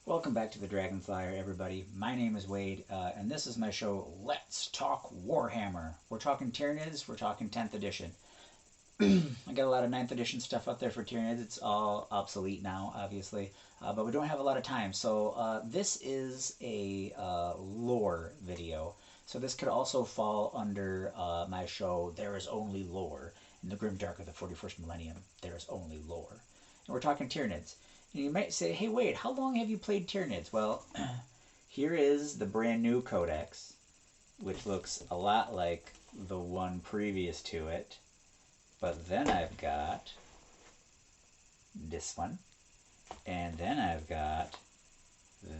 Welcome back to the Dragonflyer, everybody. My name is Wade, and this is my show, Let's Talk Warhammer. We're talking Tyranids, we're talking 10th edition. I got a lot of 9th edition stuff out there for Tyranids. It's all obsolete now, obviously, but we don't have a lot of time. So this is a lore video. So this could also fall under my show, There Is Only Lore. In the Grimdark of the 41st Millennium, there is only lore. And we're talking Tyranids. And you might say, hey, wait, how long have you played Tyranids? Well, here is the brand new codex, which looks a lot like the one previous to it. But then I've got this one. And then I've got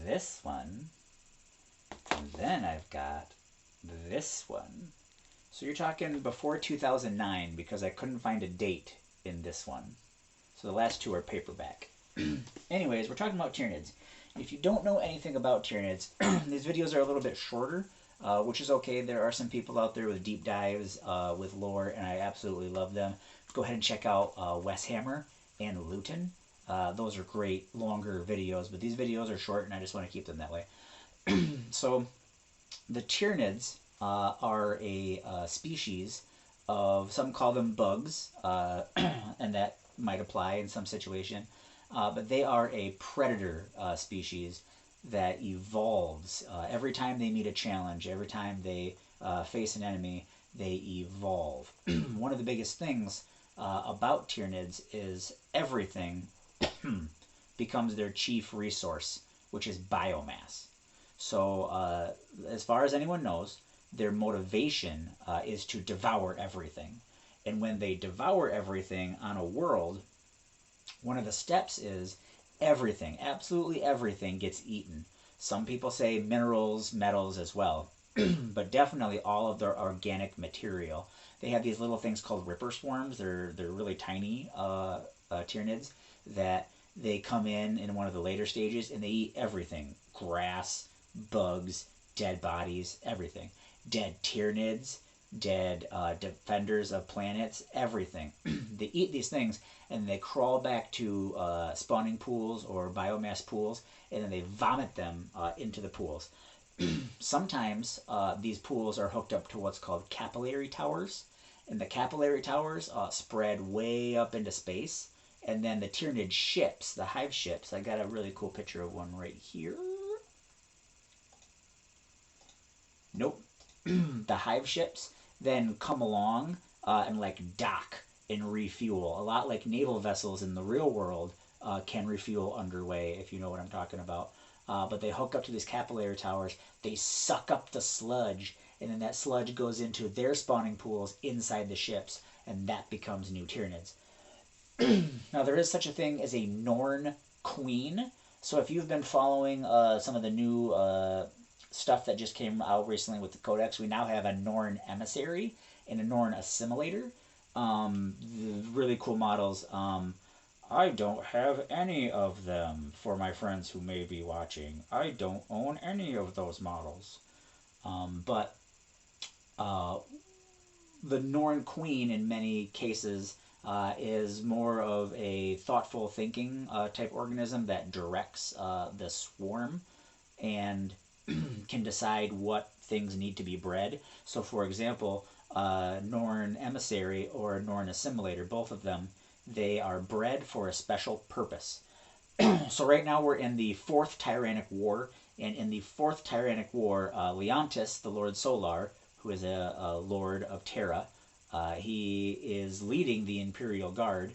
this one. And then I've got this one. So you're talking before 2009 because I couldn't find a date in this one. So the last two are paperback. Anyways, we're talking about Tyranids. If you don't know anything about Tyranids, these videos are a little bit shorter, which is okay. There are some people out there with deep dives with lore, and I absolutely love them. Go ahead and check out Wes Hammer and Luton. Those are great, longer videos, but these videos are short, and I just want to keep them that way. So, the Tyranids are a species of, some call them bugs, and that might apply in some situation. But they are a predator species that evolves. Every time they meet a challenge, every time they face an enemy, they evolve. One of the biggest things about Tyranids is everything becomes their chief resource, which is biomass. So as far as anyone knows, their motivation is to devour everything. And when they devour everything on a world, one of the steps is everything, absolutely everything gets eaten. Some people say minerals, metals as well, but definitely all of their organic material. They have these little things called ripper swarms. They're really tiny Tyranids that they come in one of the later stages and they eat everything. Grass, bugs, dead bodies, everything. Dead Tyranids, dead defenders of planets, everything. They eat these things and they crawl back to spawning pools or biomass pools, and then they vomit them into the pools. Sometimes these pools are hooked up to what's called capillary towers, and the capillary towers spread way up into space, and then the Tyranid ships, the hive ships, I got a really cool picture of one right here. Nope. The hive ships then come along and like dock and refuel. A lot like naval vessels in the real world can refuel underway, if you know what I'm talking about. But they hook up to these capillary towers, they suck up the sludge, and then that sludge goes into their spawning pools inside the ships, and that becomes new Tyranids. Now there is such a thing as a Norn queen. So if you've been following some of the new stuff that just came out recently with the Codex, we now have a Norn emissary and a Norn assimilator. Really cool models. I don't have any of them, for my friends who may be watching. I don't own any of those models. But the Norn Queen, in many cases, is more of a thoughtful thinking type organism that directs the swarm and can decide what things need to be bred. So, for example, Norn Emissary or Norn Assimilator, both of them, they are bred for a special purpose. So right now we're in the 4th Tyrannic War, and in the 4th Tyrannic War, Leontis, the Lord Solar, who is a Lord of Terra, he is leading the Imperial Guard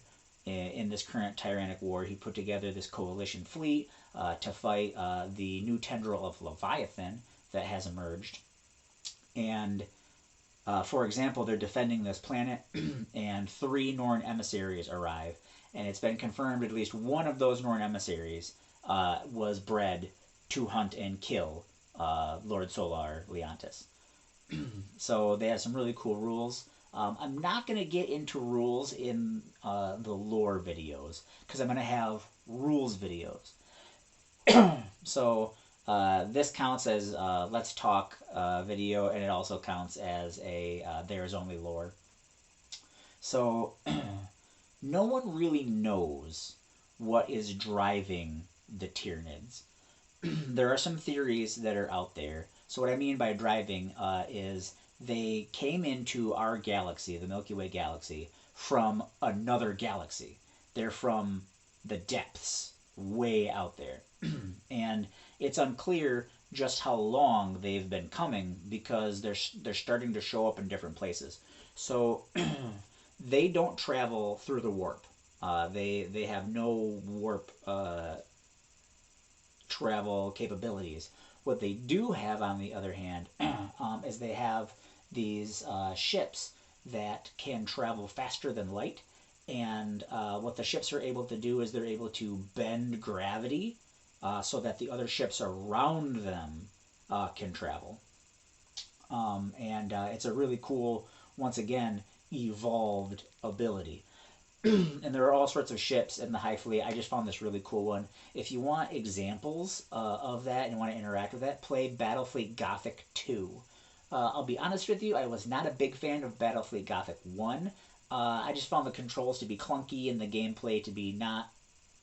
in this current Tyrannic War. He put together this coalition fleet to fight the new tendril of Leviathan that has emerged. And for example, they're defending this planet, and 3 Norn emissaries arrive. And it's been confirmed at least one of those Norn emissaries was bred to hunt and kill Lord Solar Leontis. So they have some really cool rules. I'm not going to get into rules in the lore videos, because I'm going to have rules videos. So this counts as Let's Talk video, and it also counts as a There's Only Lore. So no one really knows what is driving the Tyranids. there are some theories that are out there. So what I mean by driving is they came into our galaxy, the Milky Way galaxy, from another galaxy. They're from the depths, way out there. And it's unclear just how long they've been coming because they're starting to show up in different places. So they don't travel through the warp. They have no warp travel capabilities. What they do have, on the other hand, is they have these ships that can travel faster than light. And what the ships are able to do is they're able to bend gravity so that the other ships around them can travel. And it's a really cool, once again, evolved ability. And there are all sorts of ships in the High Fleet. I just found this really cool one. If you want examples of that and you want to interact with that, play Battlefleet Gothic 2. I'll be honest with you, I was not a big fan of Battlefleet Gothic 1. I just found the controls to be clunky and the gameplay to be not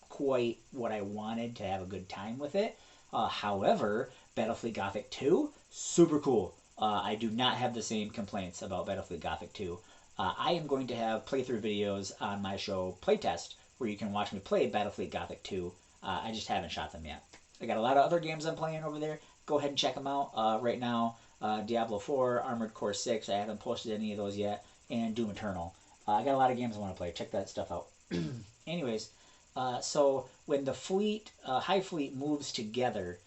quite what I wanted to have a good time with it. However, Battlefleet Gothic 2, super cool. I do not have the same complaints about Battlefleet Gothic 2. I am going to have playthrough videos on my show Playtest where you can watch me play Battlefleet Gothic 2. I just haven't shot them yet. I got a lot of other games I'm playing over there. Go ahead and check them out. Right now, Diablo 4, Armored Core 6, I haven't posted any of those yet, and Doom Eternal. I got a lot of games I want to play. Check that stuff out. Anyways, so when the fleet, High Fleet moves together,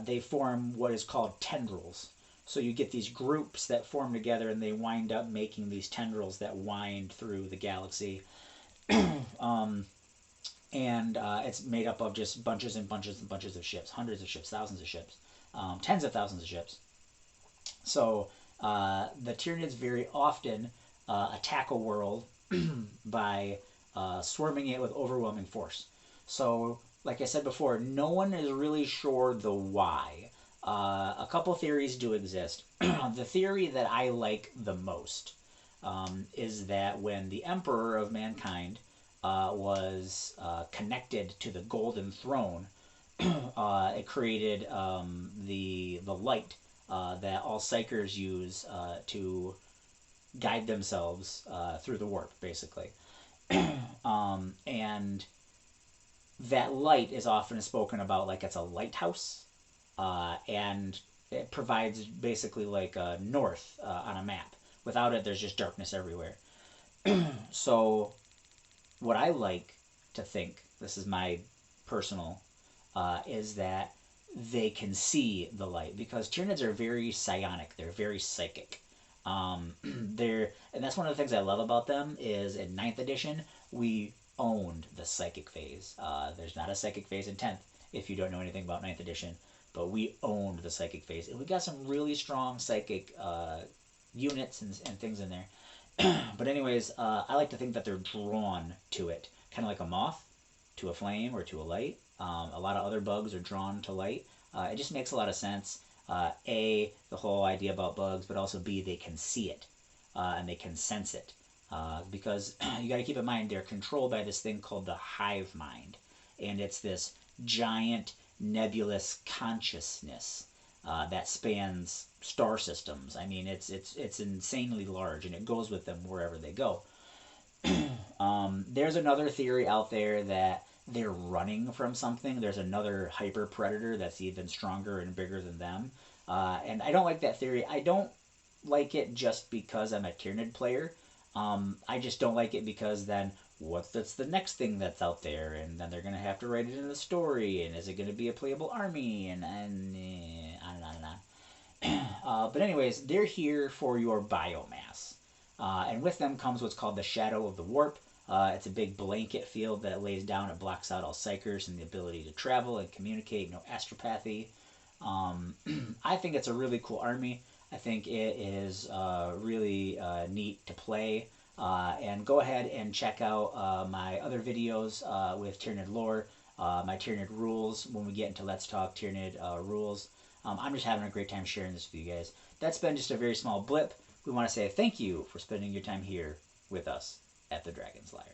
they form what is called tendrils. So you get these groups that form together and they wind up making these tendrils that wind through the galaxy. And it's made up of just bunches and bunches and bunches of ships, hundreds of ships, thousands of ships, tens of thousands of ships. So the Tyranids very often attack a world by swarming it with overwhelming force. So, like I said before, no one is really sure the why. A couple theories do exist. The theory that I like the most is that when the Emperor of Mankind was connected to the Golden Throne, it created the light that all Psychers use to guide themselves through the warp, basically. And that light is often spoken about like it's a lighthouse. And it provides basically like a north on a map. Without it, there's just darkness everywhere. So what I like to think, this is my personal, is that they can see the light, because Tyranids are very psionic. They're very psychic. And that's one of the things I love about them is in 9th edition, we owned the psychic phase. There's not a psychic phase in 10th, if you don't know anything about 9th edition. But we owned the psychic phase. And we got some really strong psychic units and things in there. But anyways, I like to think that they're drawn to it. Kind of like a moth to a flame or to a light. A lot of other bugs are drawn to light. It just makes a lot of sense. A, the whole idea about bugs, but also B, they can see it. And they can sense it. Because you got to keep in mind, they're controlled by this thing called the hive mind. And it's this giant nebulous consciousness that spans star systems. I mean, it's insanely large, and it goes with them wherever they go. There's another theory out there that they're running from something. There's another hyper predator that's even stronger and bigger than them. And I don't like that theory. I don't like it just because I'm a Tyranid player. I just don't like it because then that's the next thing that's out there, and then they're going to have to write it in the story, and is it going to be a playable army, and on. But anyways, they're here for your biomass. And with them comes what's called the Shadow of the Warp. It's a big blanket field that it lays down. It blocks out all Psychers and the ability to travel and communicate, no astropathy. I think it's a really cool army. I think it is really neat to play. And go ahead and check out my other videos with Tyranid lore, my Tyranid rules when we get into Let's Talk Tyranid rules. I'm just having a great time sharing this with you guys. That's been just a very small blip. We want to say thank you for spending your time here with us at the Dragon's Lair.